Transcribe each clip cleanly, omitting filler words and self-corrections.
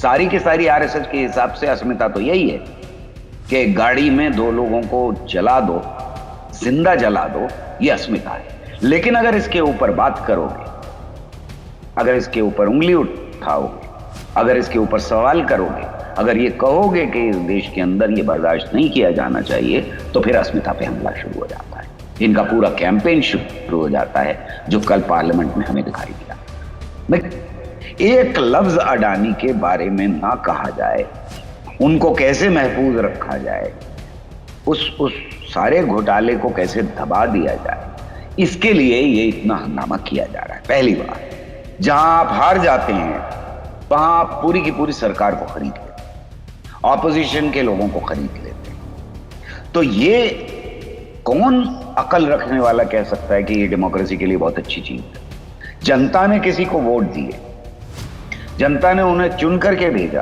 सारी की सारी आरएसएस के हिसाब से अस्मिता तो यही है कि गाड़ी में दो लोगों को जला दो, जिंदा जला दो, ये अस्मिता है। लेकिन अगर इसके ऊपर बात करोगे, अगर इसके ऊपर उंगली उठाओगे, अगर इसके ऊपर सवाल करोगे, अगर ये कहोगे कि इस देश के अंदर ये बर्दाश्त नहीं किया जाना चाहिए, तो फिर अस्मिता पे हमला शुरू हो जाता है। इनका पूरा कैंपेन शुरू हो जाता है, जो कल पार्लियामेंट में हमें दिखाई दिया। एक लफ्ज अडानी के बारे में ना कहा जाए, उनको कैसे महफूज रखा जाए, उस सारे घोटाले को कैसे दबा दिया जाए, इसके लिए ये इतना हंगामा किया जा रहा है। पहली बार, जहां आप हार जाते हैं वहां आप पूरी की पूरी सरकार को खरीद लेते हैं, ऑपोजिशन के लोगों को खरीद लेते हैं। तो ये कौन अकल रखने वाला कह सकता है कि ये डेमोक्रेसी के लिए बहुत अच्छी चीज है? जनता ने किसी को वोट दिए, जनता ने उन्हें चुन करके भेजा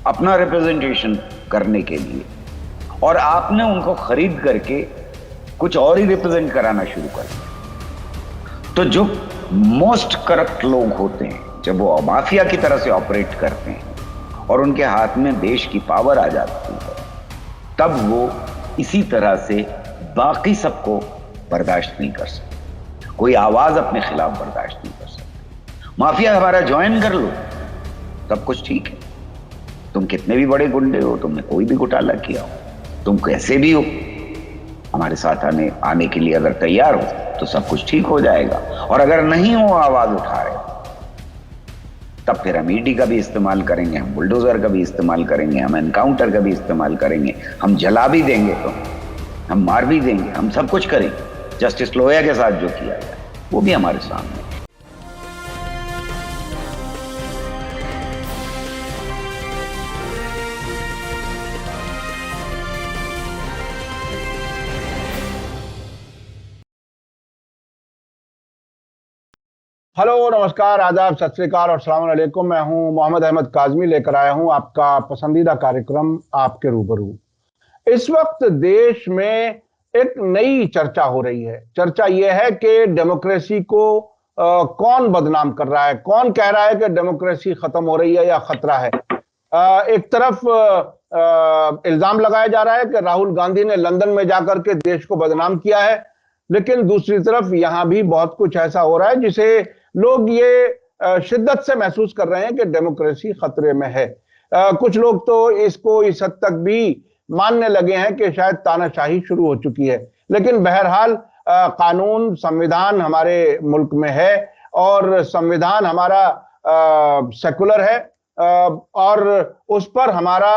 अपना रिप्रेजेंटेशन करने के लिए, और आपने उनको खरीद करके कुछ और ही रिप्रेजेंट कराना शुरू कर दिया। तो जो मोस्ट करप्ट लोग होते हैं, जब वो माफिया की तरह से ऑपरेट करते हैं और उनके हाथ में देश की पावर आ जाती है, तब वो इसी तरह से बाकी सबको बर्दाश्त नहीं कर सकते, कोई आवाज अपने खिलाफ बर्दाश्त नहीं कर सकते। माफिया हमारा ज्वाइन कर लो, तब कुछ ठीक है। तुम कितने भी बड़े गुंडे हो, तुमने कोई भी घोटाला किया हो, तुम कैसे भी हो, हमारे साथ आने के लिए अगर तैयार हो तो सब कुछ ठीक हो जाएगा। और अगर नहीं हो, आवाज उठा रहे हो, तब फिर हम ईडी का भी इस्तेमाल करेंगे, हम बुलडोजर का भी इस्तेमाल करेंगे, हम एनकाउंटर का भी इस्तेमाल करेंगे, हम जला भी देंगे, तो हम मार भी देंगे, हम सब कुछ करेंगे। जस्टिस लोहिया के साथ जो किया गया वो भी हमारे सामने। हेलो, नमस्कार, आदाब, सत श्री अकाल और अस्सलाम वालेकुम। मैं हूं मोहम्मद अहमद काज़मी, लेकर आया हूं आपका पसंदीदा कार्यक्रम आपके रूबरू। इस वक्त देश में एक नई चर्चा हो रही है। चर्चा यह है कि डेमोक्रेसी को कौन बदनाम कर रहा है, कौन कह रहा है कि डेमोक्रेसी खत्म हो रही है या खतरा है। एक तरफ इल्जाम लगाया जा रहा है कि राहुल गांधी ने लंदन में जाकर के देश को बदनाम किया है, लेकिन दूसरी तरफ यहां भी बहुत कुछ ऐसा हो रहा है जिसे लोग ये शिद्दत से महसूस कर रहे हैं कि डेमोक्रेसी खतरे में है। कुछ लोग तो इसको इस हद तक भी मानने लगे हैं कि शायद तानाशाही शुरू हो चुकी है। लेकिन बहरहाल कानून, संविधान हमारे मुल्क में है और संविधान हमारा सेकुलर है, और उस पर हमारा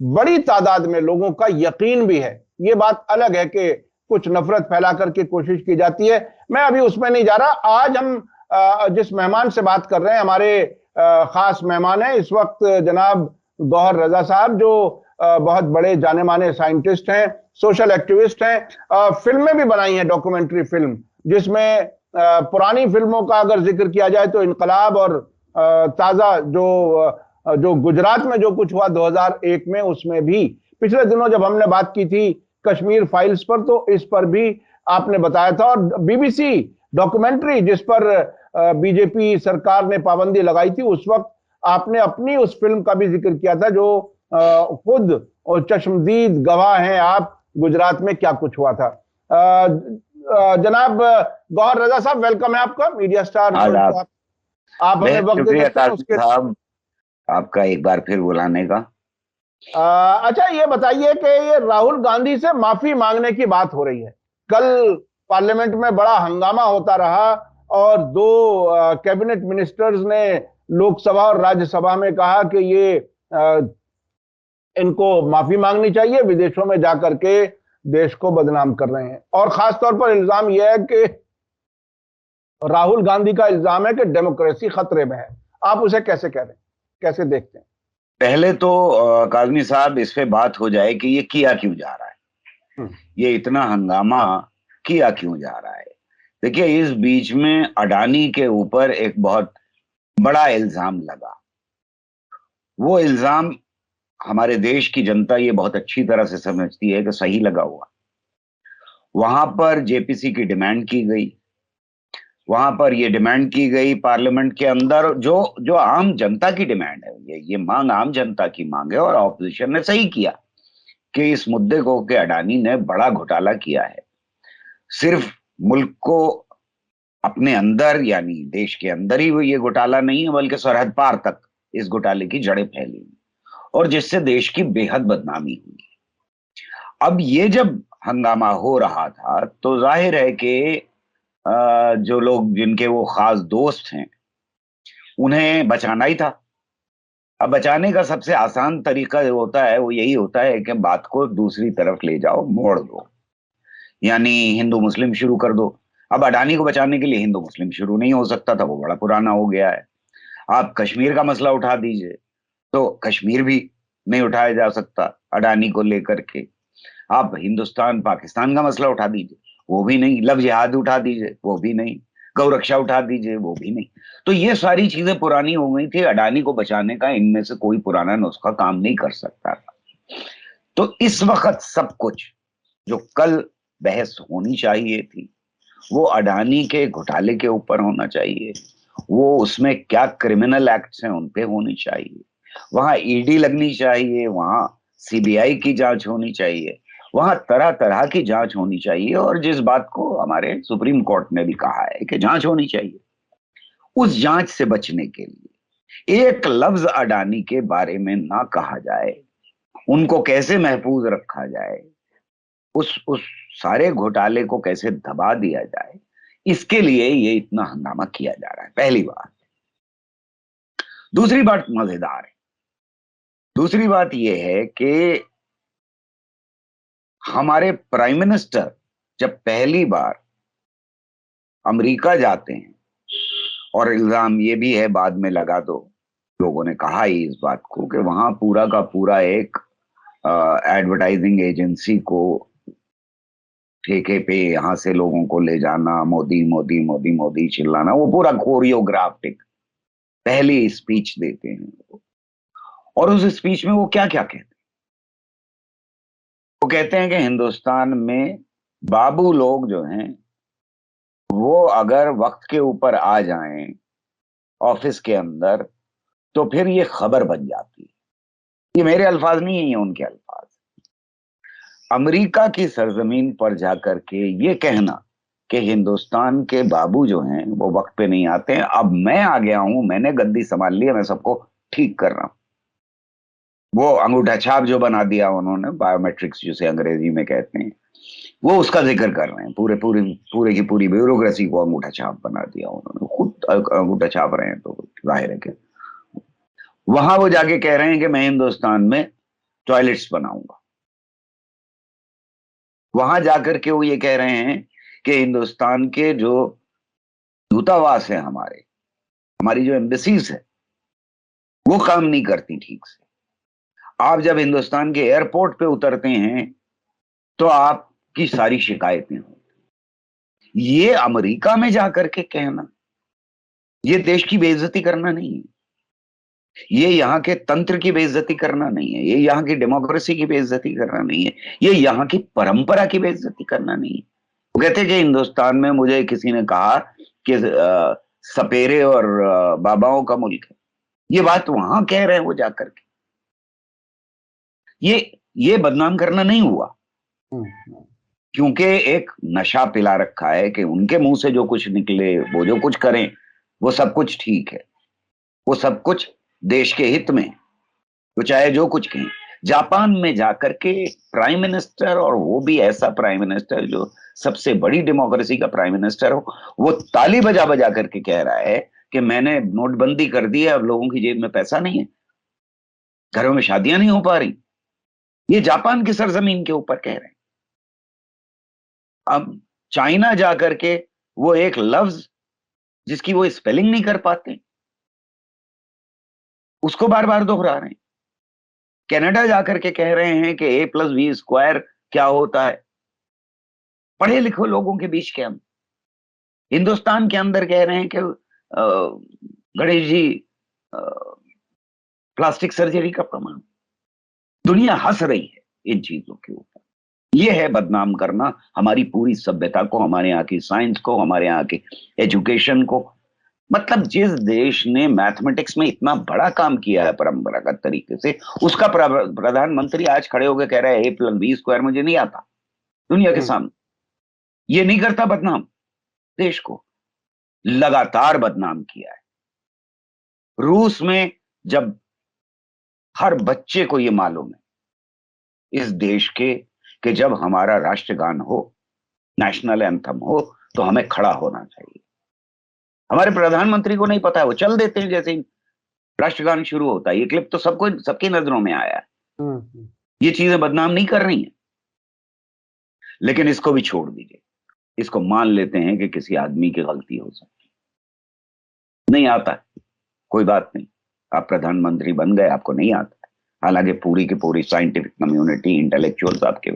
बड़ी तादाद में लोगों का यकीन भी है। ये बात अलग है कि कुछ नफरत फैला करके कोशिश की जाती है, मैं अभी उसमें नहीं जा रहा। आज हम जिस मेहमान से बात कर रहे हैं, हमारे खास मेहमान हैं इस वक्त जनाब गौहर रजा साहब, जो बहुत बड़े जाने माने साइंटिस्ट हैं, सोशल एक्टिविस्ट हैं। फिल्में भी बनाई हैं, डॉक्यूमेंट्री फिल्म, जिसमें पुरानी फिल्मों का अगर जिक्र किया जाए तो इनकलाब और ताजा जो गुजरात में जो कुछ हुआ 2001 में, उसमें भी पिछले दिनों जब हमने बात की थी कश्मीर फाइल्स पर, तो इस पर भी आपने बताया था। और बीबीसी डॉक्यूमेंट्री जिस पर बीजेपी सरकार ने पाबंदी लगाई थी, उस वक्त आपने अपनी उस फिल्म का भी जिक्र किया था, जो खुद और चश्मदीद गवाह हैं आप, गुजरात में क्या कुछ हुआ था। जनाब गौहर रजा साहब, वेलकम है आपका मीडिया स्टार। आप हमें वक्त देते हैं उसके साहब, आपका एक बार फिर बुलाने का। अच्छा, ये बताइए कि ये राहुल गांधी से माफी मांगने की बात हो रही है। कल पार्लियामेंट में बड़ा हंगामा होता रहा और दो कैबिनेट मिनिस्टर्स ने लोकसभा और राज्यसभा में कहा कि ये इनको माफी मांगनी चाहिए, विदेशों में जाकर के देश को बदनाम कर रहे हैं। और खासतौर पर इल्जाम यह है कि राहुल गांधी का इल्जाम है कि डेमोक्रेसी खतरे में है। आप उसे कैसे कह रहे हैं, कैसे देखते हैं? पहले तो काज़मी साहब, इस पे बात हो जाए कि ये किया क्यों जा रहा है, ये इतना हंगामा किया क्यों जा रहा है। देखिए, इस बीच में अडानी के ऊपर एक बहुत बड़ा इल्जाम लगा। वो इल्जाम हमारे देश की जनता ये बहुत अच्छी तरह से समझती है कि सही लगा हुआ। वहां पर जेपीसी की डिमांड की गई, वहां पर ये डिमांड की गई पार्लियामेंट के अंदर, जो जो आम जनता की डिमांड है, ये मांग आम जनता की मांग है, और ऑपोजिशन ने सही किया कि इस मुद्दे को कि अडानी ने बड़ा घोटाला किया है। सिर्फ मुल्क को अपने अंदर यानी देश के अंदर ही वो ये घोटाला नहीं है, बल्कि सरहद पार तक इस घोटाले की जड़ें फैली और जिससे देश की बेहद बदनामी हुई। अब ये जब हंगामा हो रहा था तो जाहिर है कि जो लोग जिनके वो खास दोस्त हैं उन्हें बचाना ही था। अब बचाने का सबसे आसान तरीका जो होता है वो यही होता है कि बात को दूसरी तरफ ले जाओ, मोड़ दो, यानी हिंदू मुस्लिम शुरू कर दो। अब अडानी को बचाने के लिए हिंदू मुस्लिम शुरू नहीं हो सकता था, वो बड़ा पुराना हो गया है। आप कश्मीर का मसला उठा दीजिए तो कश्मीर भी नहीं उठाया जा सकता अडानी को लेकर के। आप हिंदुस्तान पाकिस्तान का मसला उठा दीजिए, वो भी नहीं। लव जिहाद उठा दीजिए, वो भी नहीं। गौ रक्षा उठा दीजिए, वो भी नहीं। तो ये सारी चीजें पुरानी हो गई थी, अडानी को बचाने का इनमें से कोई पुराना नुस्खा काम नहीं कर सकता था। तो इस वक्त सब कुछ जो कल बहस होनी चाहिए थी वो अडानी के घोटाले के ऊपर होना चाहिए। वो उसमें क्या क्रिमिनल एक्ट्स हैं उन पे होनी चाहिए, वहां ईडी लगनी चाहिए, वहां सीबीआई की जांच होनी चाहिए, वहां तरह तरह की जांच होनी चाहिए। और जिस बात को हमारे सुप्रीम कोर्ट ने भी कहा है कि जांच होनी चाहिए, उस जांच से बचने के लिए एक लफ्ज अडानी के बारे में ना कहा जाए, उनको कैसे महफूज रखा जाए, उस सारे घोटाले को कैसे दबा दिया जाए, इसके लिए ये इतना हंगामा किया जा रहा है, पहली बात। दूसरी बात मजेदार है। दूसरी बात यह है कि हमारे प्राइम मिनिस्टर जब पहली बार अमेरिका जाते हैं, और इल्जाम ये भी है बाद में लगा, तो लोगों ने कहा ही इस बात को कि वहां पूरा का पूरा एक एडवर्टाइजिंग एजेंसी को ठेके पे यहां से लोगों को ले जाना, मोदी मोदी मोदी मोदी चिल्लाना, वो पूरा कोरियोग्राफ्टिक पहली स्पीच देते हैं वो। और उस स्पीच में वो क्या क्या कहते हैं? वो कहते हैं कि हिंदुस्तान में बाबू लोग जो हैं वो अगर वक्त के ऊपर आ जाएं ऑफिस के अंदर तो फिर ये खबर बन जाती है। ये मेरे अल्फाज नहीं है, ये उनके अल्फाज। अमेरिका की सरजमीन पर जाकर के ये कहना कि हिंदुस्तान के बाबू जो हैं वो वक्त पे नहीं आते हैं, अब मैं आ गया हूं, मैंने गद्दी संभाल लिया, मैं सबको ठीक कर रहा हूं। वो अंगूठा छाप जो बना दिया उन्होंने, बायोमेट्रिक्स जिसे अंग्रेजी में कहते हैं, वो उसका जिक्र कर रहे हैं। पूरे पूरे पूरे की पूरी ब्यूरोक्रेसी को अंगूठा छाप बना दिया उन्होंने, खुद अंगूठा छाप रहे हैं, तो जाहिर है कि वहां वो जाके कह रहे हैं कि मैं हिंदुस्तान में टॉयलेट्स बनाऊंगा। वहां जाकर के वो ये कह रहे हैं कि हिंदुस्तान के जो दूतावास है, हमारी जो एम्बेसीज है, वो काम नहीं करती ठीक से। आप जब हिंदुस्तान के एयरपोर्ट पे उतरते हैं तो आपकी सारी शिकायतें हो। ये अमेरिका में जाकर के कहना, ये देश की बेइज्जती करना नहीं है, ये यहाँ के तंत्र की बेइज्जती करना नहीं है, ये यहाँ की डेमोक्रेसी की बेइज्जती करना नहीं है, ये यहाँ की परंपरा की बेइज्जती करना नहीं है। वो कहते हैं कि हिंदुस्तान में मुझे किसी ने कहा कि सपेरे और बाबाओं का मुल्क है। ये बात वहां कह रहे हैं वो जाकर के। ये बदनाम करना नहीं हुआ, क्योंकि एक नशा पिला रखा है कि उनके मुंह से जो कुछ निकले, वो जो कुछ करें, वो सब कुछ ठीक है, वो सब कुछ देश के हित में, तो चाहे जो कुछ कहें। जापान में जाकर के प्राइम मिनिस्टर, और वो भी ऐसा प्राइम मिनिस्टर जो सबसे बड़ी डेमोक्रेसी का प्राइम मिनिस्टर हो, वो ताली बजा बजा करके कह रहा है कि मैंने नोटबंदी कर दी है, अब लोगों की जेब में पैसा नहीं है, घरों में शादियां नहीं हो पा रही। ये जापान की सरजमीन के ऊपर कह रहे हैं। अब चाइना जाकर के वो एक लफ्ज जिसकी वो स्पेलिंग नहीं कर पाते, उसको बार बार दोहरा रहे हैं। कनाडा जाकर के कह रहे हैं कि a+b² क्या होता है, पढ़े लिखे लोगों के बीच के हम। हिंदुस्तान के अंदर कह रहे हैं कि गणेश जी प्लास्टिक सर्जरी का प्रमाण। दुनिया हंस रही है इन चीजों के ऊपर। ये है बदनाम करना हमारी पूरी सभ्यता को, हमारे यहाँ की साइंस को, हमारे यहाँ की एजुकेशन को। मतलब जिस देश ने मैथमेटिक्स में इतना बड़ा काम किया है परंपरागत तरीके से, उसका प्रधानमंत्री आज खड़े होकर कह रहा है a+b² मुझे नहीं आता दुनिया के सामने। ये नहीं करता बदनाम देश को? लगातार बदनाम किया है। रूस में जब हर बच्चे को ये मालूम है इस देश के कि जब हमारा राष्ट्रगान हो, नेशनल एंथम हो, तो हमें खड़ा होना चाहिए। हमारे प्रधानमंत्री को नहीं पता है, वो चल देते हैं जैसे ही राष्ट्रगान शुरू होता है। ये क्लिप तो सबको, सबकी नजरों में आया है। ये चीजें बदनाम नहीं कर रही हैं, लेकिन इसको भी छोड़ दीजिए। इसको मान लेते हैं कि किसी आदमी की गलती हो सकती, नहीं आता है, कोई बात नहीं। आप प्रधानमंत्री बन गए, आपको नहीं आता है। हालांकि पूरी की पूरी साइंटिफिक कम्युनिटी, इंटेलेक्चुअल्स आपके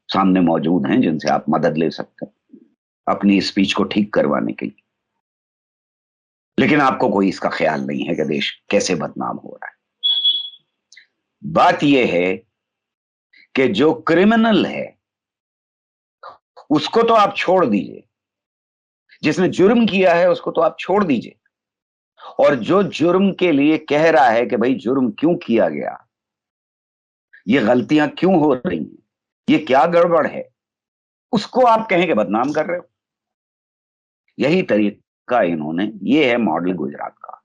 सामने मौजूद हैं जिनसे आप मदद ले सकते हैं अपनी स्पीच को ठीक करवाने के लिए, लेकिन आपको कोई इसका ख्याल नहीं है कि देश कैसे बदनाम हो रहा है। बात यह है कि जो क्रिमिनल है उसको तो आप छोड़ दीजिए, जिसने जुर्म किया है उसको तो आप छोड़ दीजिए, और जो जुर्म के लिए कह रहा है कि भाई जुर्म क्यों किया गया, ये गलतियां क्यों हो रही हैं, ये क्या गड़बड़ है, उसको आप कहें कि बदनाम कर रहे हो। यही तरीका इन्होंने, ये है मॉडल गुजरात का।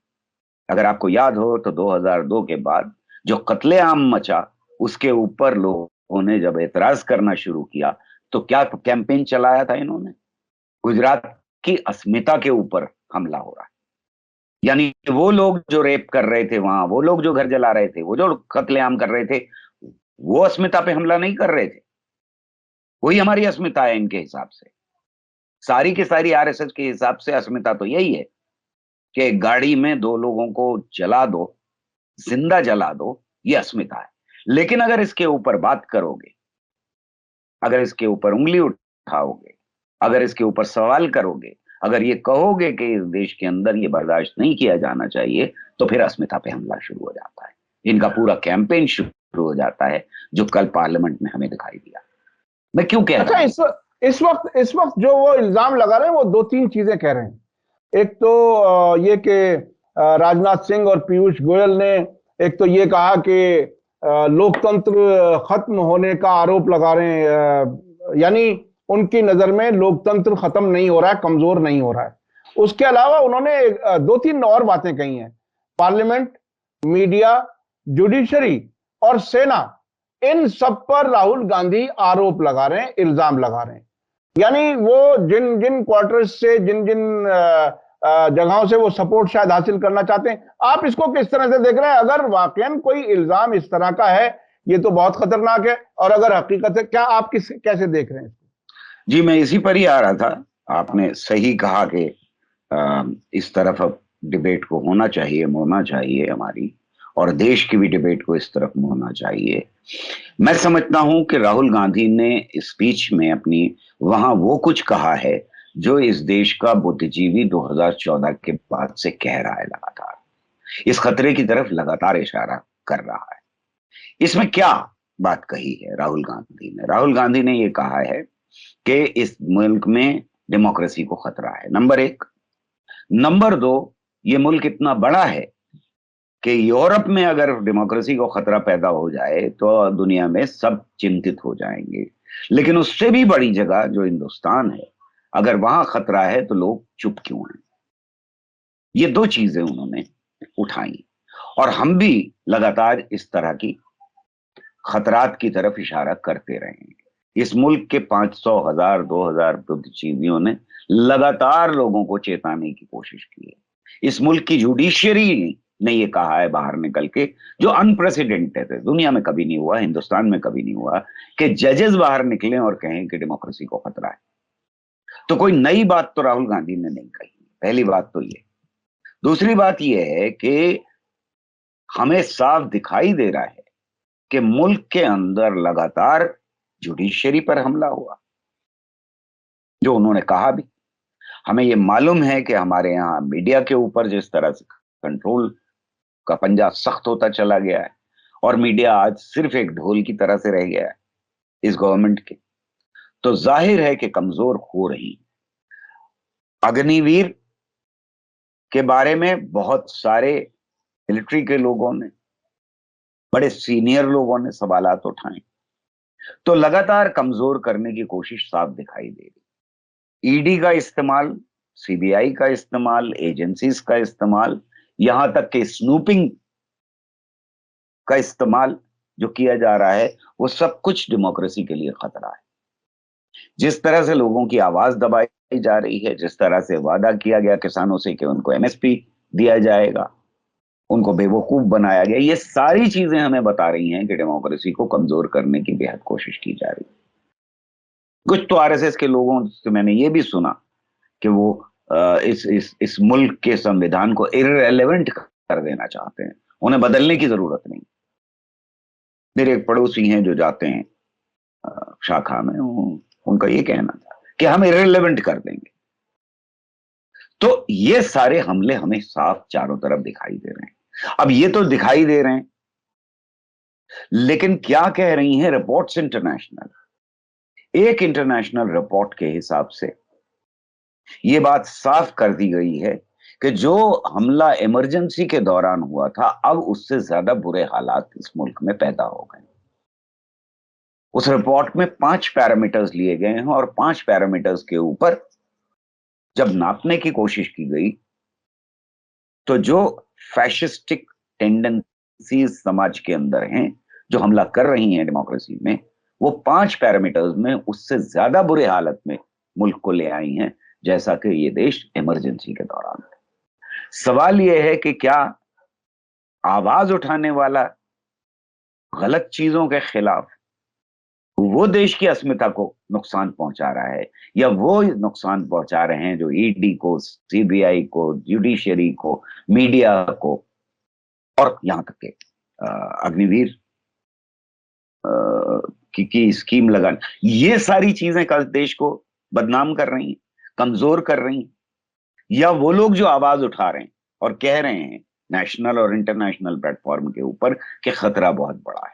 अगर आपको याद हो तो 2002 के बाद जो कत्लेआम मचा, उसके ऊपर लोगों ने जब एतराज करना शुरू किया तो क्या कैंपेन चलाया था इन्होंने? गुजरात की अस्मिता के ऊपर हमला हो रहा है। यानी वो लोग जो रेप कर रहे थे वहां, वो लोग जो घर जला रहे थे, वो जो कत्लेआम कर रहे थे, वो अस्मिता पे हमला नहीं कर रहे थे। वही हमारी अस्मिता है इनके हिसाब से। सारी की सारी आरएसएस के हिसाब से अस्मिता तो यही है कि गाड़ी में दो लोगों को जला दो, जिंदा जला दो, ये अस्मिता है। लेकिन अगर इसके ऊपर बात करोगे, अगर इसके ऊपर उंगली उठाओगे, अगर इसके ऊपर सवाल करोगे, अगर ये कहोगे कि इस देश के अंदर ये बर्दाश्त नहीं किया जाना चाहिए, तो फिर अस्मिता पे हमला शुरू हो जाता है। इनका पूरा कैंपेन शुरू हो जाता है, जो कल पार्लियामेंट में हमें दिखाई दिया। मैं क्यों कह रहा हूं? इस वक्त जो वो इल्जाम लगा रहे हैं, वो दो तीन चीजें कह रहे हैं। एक तो ये कि राजनाथ सिंह और पीयूष गोयल ने एक तो ये कहा कि लोकतंत्र खत्म होने का आरोप लगा रहे हैं, यानी उनकी नजर में लोकतंत्र खत्म नहीं हो रहा है, कमजोर नहीं हो रहा है। उसके अलावा उन्होंने दो तीन और बातें कही हैं। पार्लियामेंट, मीडिया, जुडिशरी और सेना, इन सब पर राहुल गांधी आरोप लगा रहे हैं, इल्जाम लगा रहे हैं। यानी वो जिन जिन क्वार्टर्स से, जिन जिन जगहों से वो सपोर्ट शायद हासिल करना चाहते हैं, आप इसको किस तरह से देख रहे हैं? अगर वाकई कोई इल्जाम इस तरह का है, ये तो बहुत खतरनाक है, और अगर हकीकत है, क्या आप कैसे देख रहे हैं इसको? जी, मैं इसी पर ही आ रहा था। आपने सही कहा कि इस तरफ अब डिबेट को होना चाहिए हमारी, और देश की भी डिबेट को इस तरफ होना चाहिए। मैं समझता हूं कि राहुल गांधी ने स्पीच में अपनी वहां वो कुछ कहा है जो इस देश का बुद्धिजीवी 2014 के बाद से कह रहा है, लगातार इस खतरे की तरफ लगातार इशारा कर रहा है। इसमें क्या बात कही है राहुल गांधी ने? राहुल गांधी ने यह कहा है कि इस मुल्क में डेमोक्रेसी को खतरा है, नंबर एक। नंबर दो, ये मुल्क इतना बड़ा है कि यूरोप में अगर डेमोक्रेसी को खतरा पैदा हो जाए तो दुनिया में सब चिंतित हो जाएंगे, लेकिन उससे भी बड़ी जगह जो हिंदुस्तान है, अगर वहां खतरा है तो लोग चुप क्यों हैं? ये दो चीजें उन्होंने उठाई, और हम भी लगातार इस तरह की खतरात की तरफ इशारा करते रहे। इस मुल्क के 500, 1000, 2000 बुद्धिजीवियों ने लगातार लोगों को चेताने की कोशिश की है। इस मुल्क की जुडिशरी ने ये कहा है बाहर निकल के, जो अनप्रेसिडेंटेड है, दुनिया में कभी नहीं हुआ, हिंदुस्तान में कभी नहीं हुआ, कि जजेस बाहर निकलें और कहें कि डेमोक्रेसी को खतरा है। तो कोई नई बात तो राहुल गांधी ने नहीं कही, पहली बात तो ये। दूसरी बात यह है कि हमें साफ दिखाई दे रहा है कि मुल्क के अंदर लगातार जुडिशरी पर हमला हुआ, जो उन्होंने कहा भी। हमें यह मालूम है कि हमारे यहाँ मीडिया के ऊपर जिस तरह से कंट्रोल का पंजा सख्त होता चला गया है, और मीडिया आज सिर्फ एक ढोल की तरह से रह गया है इस गवर्नमेंट के। तो जाहिर है कि कमजोर हो रही। अग्निवीर के बारे में बहुत सारे मिलिट्री के लोगों ने, बड़े सीनियर लोगों ने सवालात उठाए, तो लगातार कमजोर करने की कोशिश साफ दिखाई दे रही। ईडी का इस्तेमाल, सीबीआई का इस्तेमाल, एजेंसीज का इस्तेमाल, यहां तक कि स्नूपिंग का इस्तेमाल जो किया जा रहा है, वो सब कुछ डेमोक्रेसी के लिए खतरा है। जिस तरह से लोगों की आवाज दबाई जा रही है, जिस तरह से वादा किया गया किसानों से कि उनको एमएसपी दिया जाएगा, उनको बेवकूफ बनाया गया, ये सारी चीजें हमें बता रही हैं कि डेमोक्रेसी को कमजोर करने की बेहद कोशिश की जा रही है। कुछ तो आरएसएस के लोगों से मैंने ये भी सुना कि वो इस मुल्क के संविधान को इररिलेवेंट कर देना चाहते हैं, उन्हें बदलने की जरूरत नहीं। मेरे एक पड़ोसी हैं जो जाते हैं शाखा में, उनका ये कहना था कि हम इररिलेवेंट कर देंगे। तो ये सारे हमले हमें साफ चारों तरफ दिखाई दे रहे हैं। अब ये तो दिखाई दे रहे हैं, लेकिन क्या कह रही हैं रिपोर्ट्स इंटरनेशनल? एक इंटरनेशनल रिपोर्ट के हिसाब से यह बात साफ कर दी गई है कि जो हमला इमरजेंसी के दौरान हुआ था, अब उससे ज्यादा बुरे हालात इस मुल्क में पैदा हो गए। उस रिपोर्ट में 5 पैरामीटर्स लिए गए हैं और 5 पैरामीटर्स के ऊपर जब नापने की कोशिश की गई, तो जो फैशिस्टिक टेंडेंसीज समाज के अंदर हैं, जो हमला कर रही हैं डेमोक्रेसी में, वो 5 पैरामीटर्स में उससे ज्यादा बुरे हालत में मुल्क को ले आई हैं, जैसा कि ये देश इमरजेंसी के दौरान है। सवाल यह है कि क्या आवाज उठाने वाला गलत चीजों के खिलाफ वो देश की अस्मिता को नुकसान पहुंचा रहा है, या वो नुकसान पहुंचा रहे हैं जो ईडी को, सीबीआई को, जुडिशरी को, मीडिया को, और यहां तक के अग्निवीर की स्कीम लगाना, ये सारी चीजें कल देश को बदनाम कर रही हैं, कमजोर कर रही हैं। या वो लोग जो आवाज उठा रहे हैं और कह रहे हैं नेशनल और इंटरनेशनल प्लेटफॉर्म के ऊपर कि खतरा बहुत बड़ा है।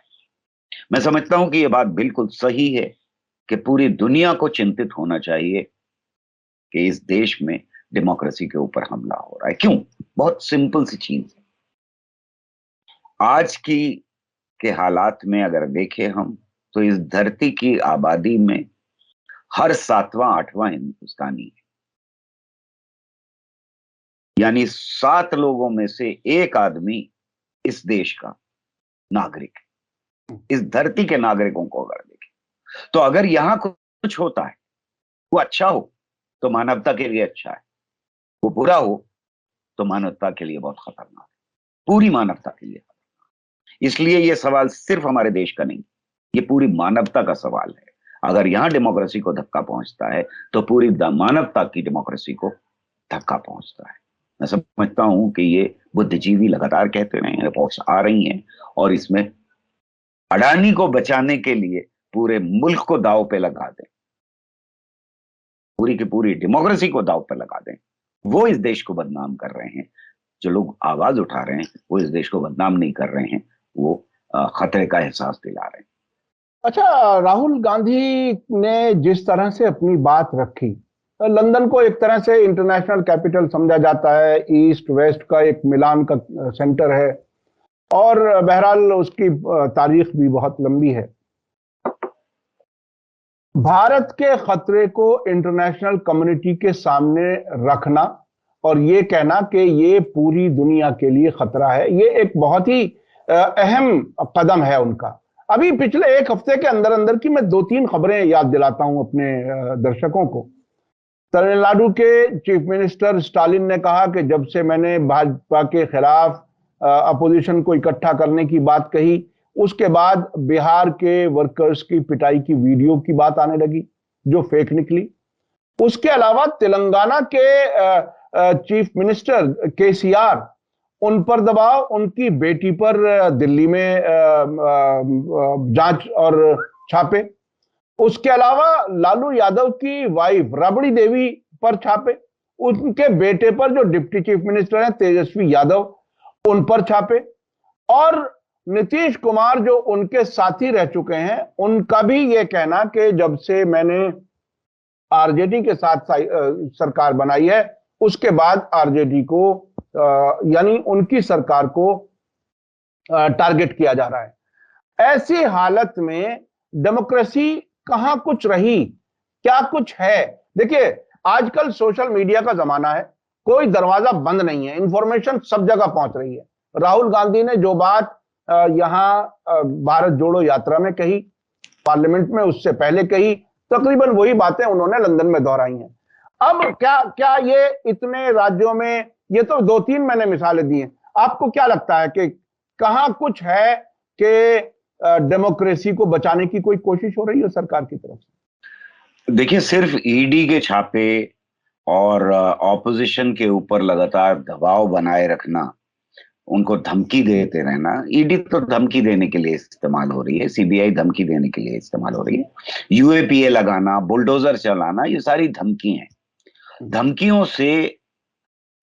मैं समझता हूं कि यह बात बिल्कुल सही है कि पूरी दुनिया को चिंतित होना चाहिए कि इस देश में डेमोक्रेसी के ऊपर हमला हो रहा है। क्यों? बहुत सिंपल सी चीज है। आज के हालात में अगर देखें हम, तो इस धरती की आबादी में हर 7वां 8वां हिंदुस्तानी है, यानी 7 लोगों में से 1 आदमी इस देश का नागरिक है। इस धरती के नागरिकों को अगर देखें, तो अगर यहां कुछ होता है, वो अच्छा हो तो मानवता के लिए अच्छा है, वो बुरा हो तो मानवता के लिए बहुत खतरनाक है, पूरी मानवता के लिए। इसलिए यह सवाल सिर्फ हमारे देश का नहीं, ये पूरी मानवता का सवाल है। अगर यहां डेमोक्रेसी को धक्का पहुंचता है, तो पूरी मानवता की डेमोक्रेसी को धक्का पहुंचता है। मैं समझता हूं कि ये बुद्धिजीवी लगातार कहते रहे हैं, रिपोर्ट्स आ रही हैं, और इसमें अडानी को बचाने के लिए पूरे मुल्क को दांव पे लगा दें, पूरी की पूरी डेमोक्रेसी को दांव पे लगा दें, वो इस देश को बदनाम कर रहे हैं। जो लोग आवाज उठा रहे हैं, वो इस देश को बदनाम नहीं कर रहे हैं, वो खतरे का एहसास दिला रहे हैं। अच्छा, राहुल गांधी ने जिस तरह से अपनी बात रखी, लंदन को एक तरह से इंटरनेशनल कैपिटल समझा जाता है, ईस्ट वेस्ट का एक मिलान का सेंटर है, और बहरहाल उसकी तारीख भी बहुत लंबी है। भारत के खतरे को इंटरनेशनल कम्युनिटी के सामने रखना और ये कहना कि ये पूरी दुनिया के लिए खतरा है, ये एक बहुत ही अहम कदम है उनका। अभी पिछले 1 हफ्ते के अंदर अंदर की मैं 2-3 खबरें याद दिलाता हूं अपने दर्शकों को। तमिलनाडु के चीफ मिनिस्टर स्टालिन ने कहा कि जब से मैंने भाजपा के खिलाफ अपोजिशन को इकट्ठा करने की बात कही, उसके बाद बिहार के वर्कर्स की पिटाई की वीडियो की बात आने लगी जो फेक निकली। उसके अलावा तेलंगाना के चीफ मिनिस्टर केसीआर, उन पर दबाव, उनकी बेटी पर दिल्ली में जांच और छापे। उसके अलावा लालू यादव की वाइफ राबड़ी देवी पर छापे, उनके बेटे पर जो डिप्टी चीफ मिनिस्टर हैं तेजस्वी यादव, उन पर छापे, और नीतीश कुमार जो उनके साथी रह चुके हैं, उनका भी ये कहना कि जब से मैंने आरजेडी के साथ सरकार बनाई है, उसके बाद आरजेडी को यानी उनकी सरकार को टारगेट किया जा रहा है। ऐसी हालत में डेमोक्रेसी कहां कुछ रही, क्या कुछ है? देखिए, आजकल सोशल मीडिया का जमाना है, कोई दरवाजा बंद नहीं है, इंफॉर्मेशन सब जगह पहुंच रही है। राहुल गांधी ने जो बात यहां भारत जोड़ो यात्रा में कही, पार्लियामेंट में उससे पहले कही, तकरीबन वही बातें उन्होंने लंदन में दोहराई हैं। अब क्या क्या ये इतने राज्यों में, ये तो 2-3 मैंने मिसालें दी हैं, आपको क्या लगता है कि कहां कुछ है कि डेमोक्रेसी को बचाने की कोई कोशिश हो रही है सरकार की तरफ से? देखिए, सिर्फ ईडी के छापे और ऑपोजिशन के ऊपर लगातार दबाव बनाए रखना, उनको धमकी देते रहना, ईडी तो धमकी देने के लिए इस्तेमाल हो रही है, सीबीआई धमकी देने के लिए इस्तेमाल हो रही है, यूएपीए लगाना, बुलडोजर चलाना, ये सारी धमकी हैं। धमकियों से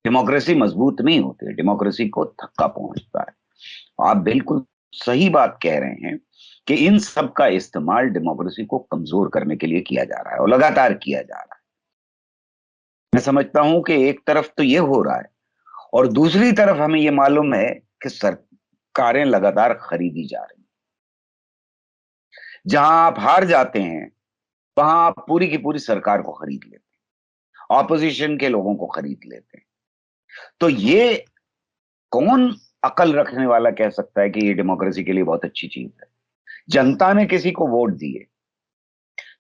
डेमोक्रेसी मजबूत नहीं होती, डेमोक्रेसी को धक्का पहुंचता है। आप बिल्कुल सही बात कह रहे हैं कि इन सब का इस्तेमाल डेमोक्रेसी को कमजोर करने के लिए किया जा रहा है और लगातार किया जा रहा है। मैं समझता हूं कि एक तरफ तो ये हो रहा है और दूसरी तरफ हमें ये मालूम है कि सरकारें लगातार खरीदी जा रही हैं। जहां आप हार जाते हैं, वहां आप पूरी की पूरी सरकार को खरीद लेते हैं, ऑपोजिशन के लोगों को खरीद लेते हैं। तो ये कौन अकल रखने वाला कह सकता है कि ये डेमोक्रेसी के लिए बहुत अच्छी चीज है? जनता ने किसी को वोट दिए,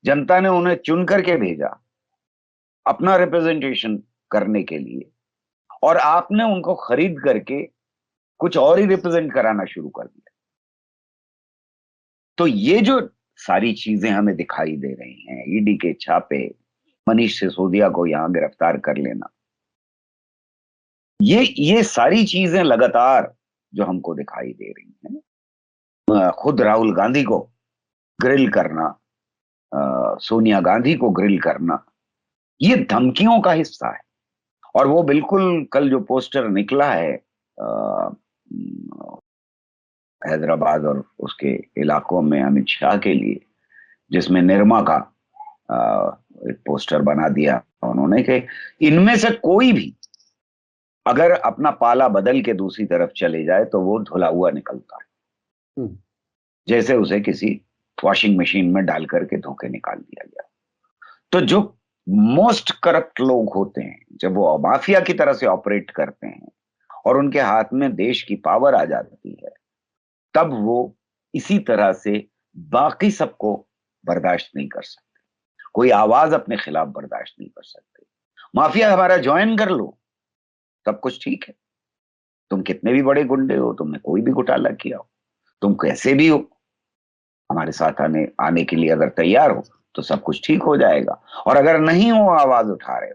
जनता ने उन्हें चुन करके भेजा अपना रिप्रेजेंटेशन करने के लिए, और आपने उनको खरीद करके कुछ और ही रिप्रेजेंट कराना शुरू कर दिया। तो ये जो सारी चीजें हमें दिखाई दे रही हैं, ईडी के छापे, मनीष सिसोदिया को यहां गिरफ्तार कर लेना, ये सारी चीजें लगातार जो हमको दिखाई दे रही हैं, खुद राहुल गांधी को ग्रिल करना, सोनिया गांधी को ग्रिल करना, ये धमकियों का हिस्सा है। और वो बिल्कुल कल जो पोस्टर निकला है हैदराबाद और उसके इलाकों में अमित शाह के लिए, जिसमें निर्मा का एक पोस्टर बना दिया उन्होंने कि इनमें से कोई भी अगर अपना पाला बदल के दूसरी तरफ चले जाए तो वो धुला हुआ निकलता है, जैसे उसे किसी वॉशिंग मशीन में डाल करके धोके निकाल दिया गया। तो जो मोस्ट करप्ट लोग होते हैं, जब वो माफिया की तरह से ऑपरेट करते हैं और उनके हाथ में देश की पावर आ जाती है, तब वो इसी तरह से बाकी सबको बर्दाश्त नहीं कर सकते, कोई आवाज अपने खिलाफ बर्दाश्त नहीं कर सकते। माफिया हमारा ज्वाइन कर लो, सब कुछ ठीक है, तुम कितने भी बड़े गुंडे हो, तुमने कोई भी घोटाला किया हो, तुम कैसे भी हो, हमारे साथ आने के लिए अगर तैयार हो तो सब कुछ ठीक हो जाएगा। और अगर नहीं हो, आवाज उठा रहे हो,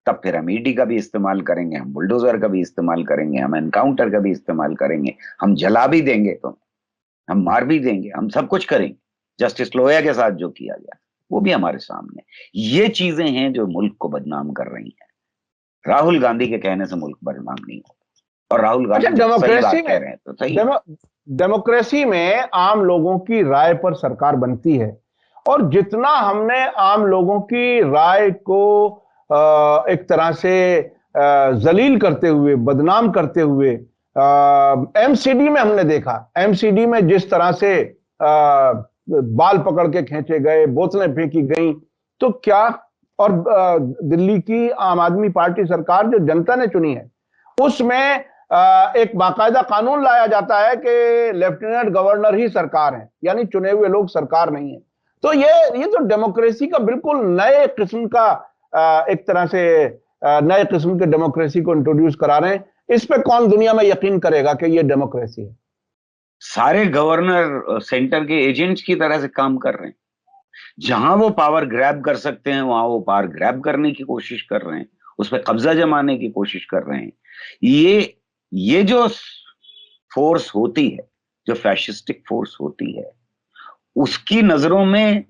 तब फिर हम ईडी का भी इस्तेमाल करेंगे, हम बुलडोजर का भी इस्तेमाल करेंगे, हम एनकाउंटर का भी इस्तेमाल करेंगे, हम जला भी देंगे तुम्हें, हम मार भी देंगे, हम सब कुछ करेंगे। जस्टिस लोहिया के साथ जो किया गया वो भी हमारे सामने। ये चीजें हैं जो मुल्क को बदनाम कर रही हैं। राहुल गांधी के कहने से मुल्क बदनाम नहीं होता, और राहुल गांधी सही बात कह रहे हैं तो सही। डेमोक्रेसी में आम लोगों की राय पर सरकार बनती है, और जितना हमने आम लोगों की राय को एक तरह से जलील करते हुए, बदनाम करते हुए, एमसीडी में हमने देखा, एमसीडी में जिस तरह से बाल पकड़ के खींचे गए, बोतलें फेंकी गई, तो क्या, और दिल्ली की आम आदमी पार्टी सरकार जो जनता ने चुनी है, उसमें एक बाकायदा कानून लाया जाता है कि लेफ्टिनेंट गवर्नर ही सरकार है, यानी चुने हुए लोग सरकार नहीं है। तो ये तो डेमोक्रेसी का बिल्कुल नए किस्म का एक तरह से नए किस्म के डेमोक्रेसी को इंट्रोड्यूस करा रहे हैं। इस पे कौन दुनिया में यकीन करेगा कि ये डेमोक्रेसी है? सारे गवर्नर सेंटर के एजेंट्स की तरह से काम कर रहे हैं। जहां वो पावर ग्रैब कर सकते हैं वहां वो पावर ग्रैब करने की कोशिश कर रहे हैं, उस पर कब्जा जमाने की कोशिश कर रहे हैं। ये जो फोर्स होती है, जो फैशिस्टिक फोर्स होती है, उसकी नजरों में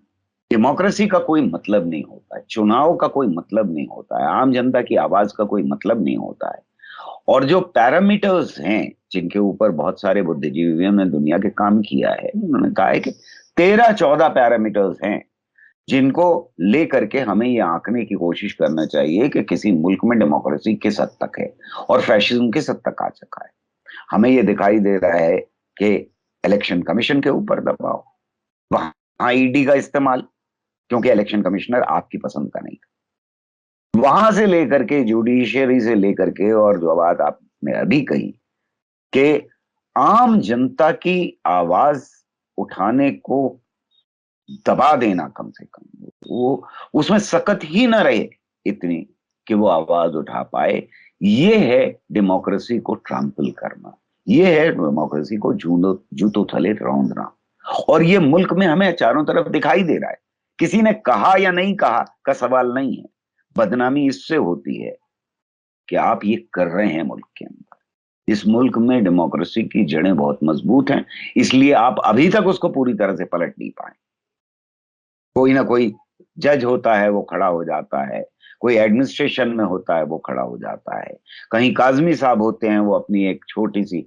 डेमोक्रेसी का कोई मतलब नहीं होता है, चुनाव का कोई मतलब नहीं होता है, आम जनता की आवाज का कोई मतलब नहीं होता है। और जो पैरामीटर्स हैं जिनके ऊपर बहुत सारे बुद्धिजीवियों ने दुनिया के काम किया है, उन्होंने कहा है कि 13-14 पैरामीटर्स हैं जिनको लेकर के हमें ये आंकने की कोशिश करना चाहिए कि किसी मुल्क में डेमोक्रेसी किस हद तक है और फैशिज्म किस हद तक आ चुका है। हमें ये दिखाई दे रहा है कि इलेक्शन कमीशन के ऊपर दबाव, वहां ईडी का इस्तेमाल, क्योंकि इलेक्शन कमिश्नर आपकी पसंद का नहीं था, वहां से लेकर के जुडिशियरी से लेकर के, और जो बात आपने अभी कही कि आम जनता की आवाज उठाने को दबा देना, कम से कम वो उसमें सकत ही ना रहे इतनी कि वो आवाज उठा पाए, ये है डेमोक्रेसी को ट्रैम्पल करना, ये है डेमोक्रेसी को जूतों तले रौंदना। और ये मुल्क में हमें चारों तरफ दिखाई दे रहा है। किसी ने कहा या नहीं कहा का सवाल नहीं है, बदनामी इससे होती है कि आप ये कर रहे हैं मुल्क के अंदर। इस मुल्क में डेमोक्रेसी की जड़ें बहुत मजबूत हैं, इसलिए आप अभी तक उसको पूरी तरह से पलट नहीं पाए। कोई ना कोई जज होता है वो खड़ा हो जाता है, कोई एडमिनिस्ट्रेशन में होता है वो खड़ा हो जाता है, कहीं काजमी साहब होते हैं वो अपनी एक छोटी सी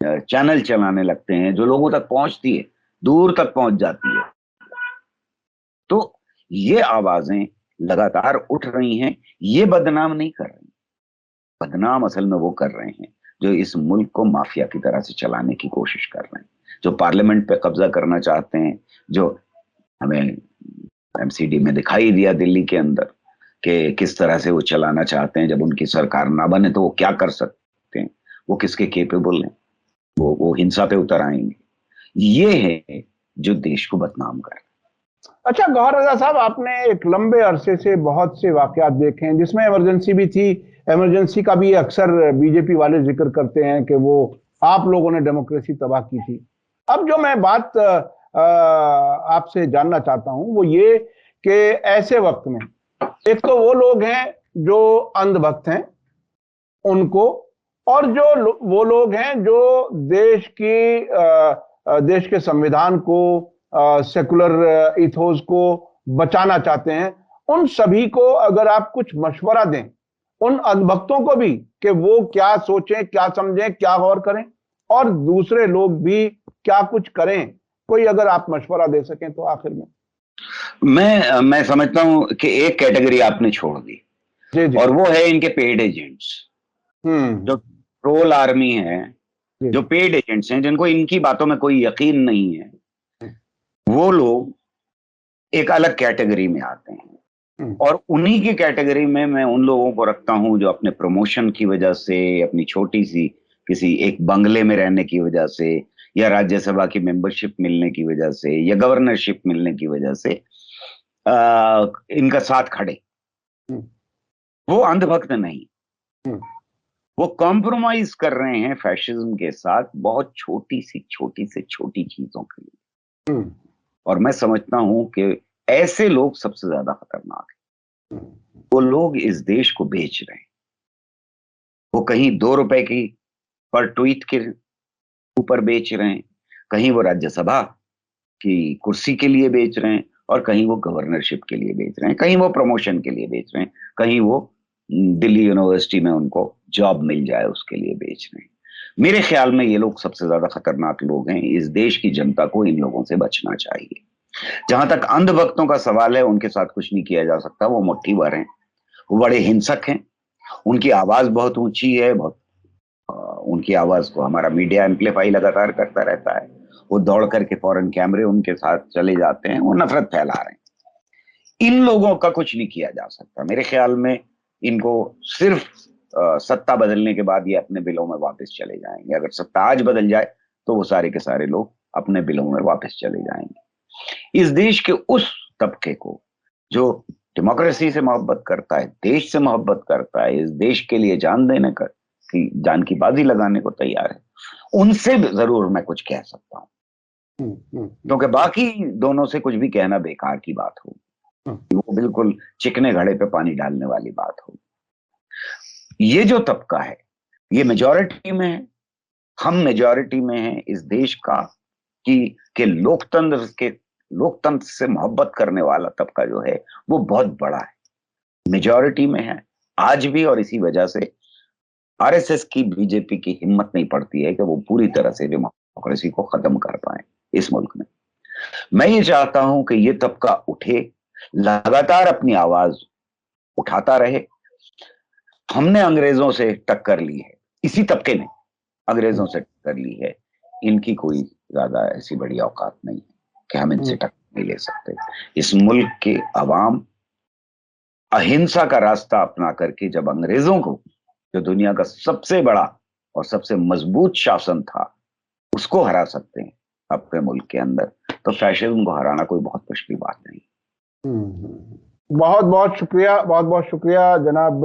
चैनल चलाने लगते हैं जो लोगों तक पहुंचती है, दूर तक पहुंच जाती है। तो ये आवाजें लगातार उठ रही हैं, ये बदनाम नहीं कर रही, बदनाम असल में वो कर रहे हैं जो इस मुल्क को माफिया की तरह से चलाने की कोशिश कर रहे हैं, जो पार्लियामेंट पे कब्जा करना चाहते हैं, जो हमें एमसीडी में दिखाई दिया दिल्ली के अंदर कि किस तरह से वो चलाना चाहते हैं। जब उनकी सरकार ना बने तो वो क्या कर सकते हैं, वो किसके केपेबल हैं, वो हिंसा पे उतर आएंगे। ये है जो देश को बदनाम कर। अच्छा गौहर रजा साहब, आपने एक लंबे अरसे से बहुत से वाकयात देखे हैं जिसमें इमरजेंसी भी थी। इमरजेंसी का भी अक्सर बीजेपी वाले जिक्र करते हैं कि वो आप लोगों ने डेमोक्रेसी तबाह की थी। अब जो मैं बात आपसे जानना चाहता हूं वो ये कि ऐसे वक्त में एक तो वो लोग हैं जो अंधभक्त हैं उनको, और जो वो लोग हैं जो देश के संविधान को, सेकुलर इथोस को बचाना चाहते हैं, उन सभी को अगर आप कुछ मशवरा दें, उन अंधभक्तों को भी, कि वो क्या सोचें, क्या समझें, क्या गौर करें, और दूसरे लोग भी क्या कुछ करें, कोई अगर आप मशवरा दे सकें तो आखिर में। मैं समझता हूं कि एक कैटेगरी आपने छोड़ दी, जी जी। और वो है इनके पेड एजेंट्स, जो ट्रोल आर्मी है, जो पेड एजेंट्स हैं, जिनको इनकी बातों में कोई यकीन नहीं है, वो लोग एक अलग कैटेगरी में आते हैं। और उन्हीं की कैटेगरी में मैं उन लोगों को रखता हूं जो अपने प्रमोशन की वजह से, अपनी छोटी सी किसी एक बंगले में रहने की वजह से, या राज्यसभा की मेंबरशिप मिलने की वजह से, या गवर्नरशिप मिलने की वजह से इनका साथ खड़े। वो अंधभक्त नहीं, वो कॉम्प्रोमाइज कर रहे हैं फैशिज्म के साथ बहुत छोटी से छोटी चीजों के लिए। और मैं समझता हूं कि ऐसे लोग सबसे ज्यादा खतरनाक हैं। वो लोग इस देश को बेच रहे हैं। वो कहीं 2 रुपए की पर ट्वीट के ऊपर बेच रहे हैं, कहीं वो राज्यसभा की कुर्सी के लिए बेच रहे हैं, और कहीं वो गवर्नरशिप के लिए बेच रहे हैं, कहीं वो प्रमोशन के लिए बेच रहे हैं, कहीं वो दिल्ली यूनिवर्सिटी में उनको जॉब मिल जाए उसके लिए बेच रहे हैं। मेरे ख्याल में ये लोग सबसे ज्यादा खतरनाक लोग हैं। इस देश की जनता को इन लोगों से बचना चाहिए। जहां तक अंधभक्तों का सवाल है, उनके साथ कुछ नहीं किया जा सकता। वो मुट्ठी भर हैं, वो बड़े हिंसक हैं, उनकी आवाज बहुत ऊंची है, बहुत उनकी आवाज को हमारा मीडिया एम्पलीफाई लगातार करता रहता है। वो दौड़ करके फौरन कैमरे उनके साथ चले जाते हैं, वो नफरत फैला रहे हैं। इन लोगों का कुछ नहीं किया जा सकता मेरे ख्याल में। इनको सिर्फ सत्ता बदलने के बाद ये अपने बिलों में वापस चले जाएंगे। अगर सत्ता आज बदल जाए तो वो सारे के सारे लोग अपने बिलों में वापस चले जाएंगे। इस देश के उस तबके को जो डेमोक्रेसी से मोहब्बत करता है, देश से मोहब्बत करता है, इस देश के लिए जान देने का की जान की बाजी लगाने को तैयार है, उनसे जरूर मैं कुछ कह सकता हूं। क्योंकि बाकी दोनों से कुछ भी कहना बेकार की बात हो, वो बिल्कुल चिकने घड़े पे पानी डालने वाली बात हो। ये जो तबका है ये मेजॉरिटी में है, हम मेजॉरिटी में हैं इस देश का, कि लोकतंत्र से मोहब्बत करने वाला तबका जो है वो बहुत बड़ा है, मेजॉरिटी में है आज भी। और इसी वजह से आरएसएस की, बीजेपी की हिम्मत नहीं पड़ती है कि वो पूरी तरह से डेमोक्रेसी को खत्म कर पाए इस मुल्क में। मैं ये चाहता हूं कि ये तबका उठे, लगातार अपनी आवाज उठाता रहे। हमने अंग्रेजों से टक्कर ली है, इसी तबके ने अंग्रेजों से टक्कर ली है। इनकी कोई ज्यादा ऐसी बड़ी औकात नहीं है कि हम इनसे टक्कर नहीं ले सकते। इस मुल्क के अवाम अहिंसा का रास्ता अपना करके जब अंग्रेजों को, जो दुनिया का सबसे बड़ा और सबसे मजबूत शासन था, उसको हरा सकते हैं अपने मुल्क के अंदर, तो फैशिज्म को हराना कोई बहुत मुश्किल बात नहीं। बहुत बहुत शुक्रिया जनाब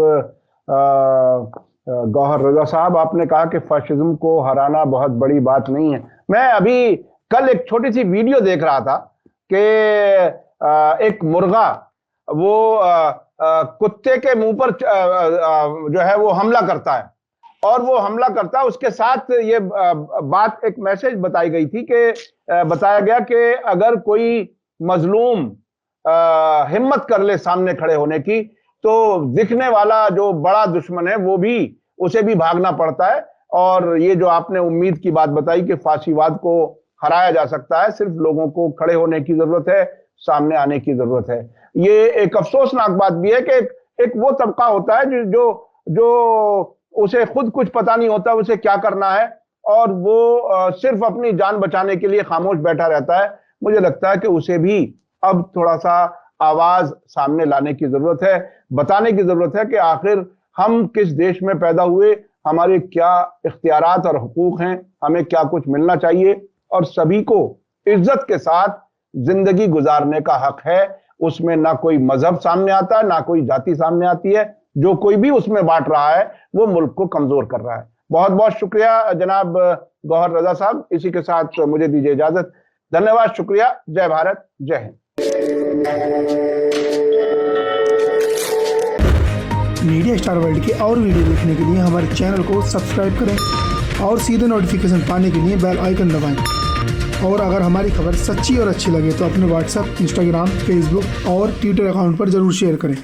गौहर रजा साहब। आपने कहा कि फैशिज्म को हराना बहुत बड़ी बात नहीं है। मैं अभी कल एक छोटी सी वीडियो देख रहा था कि एक मुर्गा वो कुत्ते के मुंह पर जो है वो हमला करता है, और वो हमला करता है, उसके साथ ये बात, एक मैसेज बताई गई थी कि बताया गया कि अगर कोई मजलूम हिम्मत कर ले सामने खड़े होने की, तो दिखने वाला जो बड़ा दुश्मन है वो भी, उसे भी भागना पड़ता है। और ये जो आपने उम्मीद की बात बताई कि फाशीवाद को हराया जा सकता है, सिर्फ लोगों को खड़े होने की जरूरत है, सामने आने की जरूरत है। ये एक अफसोसनाक बात भी है कि एक वो तबका होता है जो उसे खुद कुछ पता नहीं होता उसे क्या करना है, और वो सिर्फ अपनी जान बचाने के लिए खामोश बैठा रहता है। मुझे लगता है कि उसे भी अब थोड़ा सा आवाज सामने लाने की जरूरत है, बताने की जरूरत है कि आखिर हम किस देश में पैदा हुए, हमारे क्या इख्तियारात और हुकूक हैं, हमें क्या कुछ मिलना चाहिए, और सभी को इज्जत के साथ जिंदगी गुजारने का हक है। उसमें ना कोई मजहब सामने आता है, ना कोई जाति सामने आती है। जो कोई भी उसमें बांट रहा है वो मुल्क को कमजोर कर रहा है। बहुत बहुत शुक्रिया जनाब गौहर रजा साहब। इसी के साथ मुझे दीजिए इजाजत। धन्यवाद, शुक्रिया। जय भारत, जय हिंद। मीडिया स्टार वर्ल्ड के और वीडियो देखने के लिए हमारे चैनल को सब्सक्राइब करें और सीधे नोटिफिकेशन पाने के लिए बेल आइकन दबाएं। और अगर हमारी खबर सच्ची और अच्छी लगे तो अपने व्हाट्सएप, इंस्टाग्राम, फेसबुक और ट्विटर अकाउंट पर जरूर शेयर करें।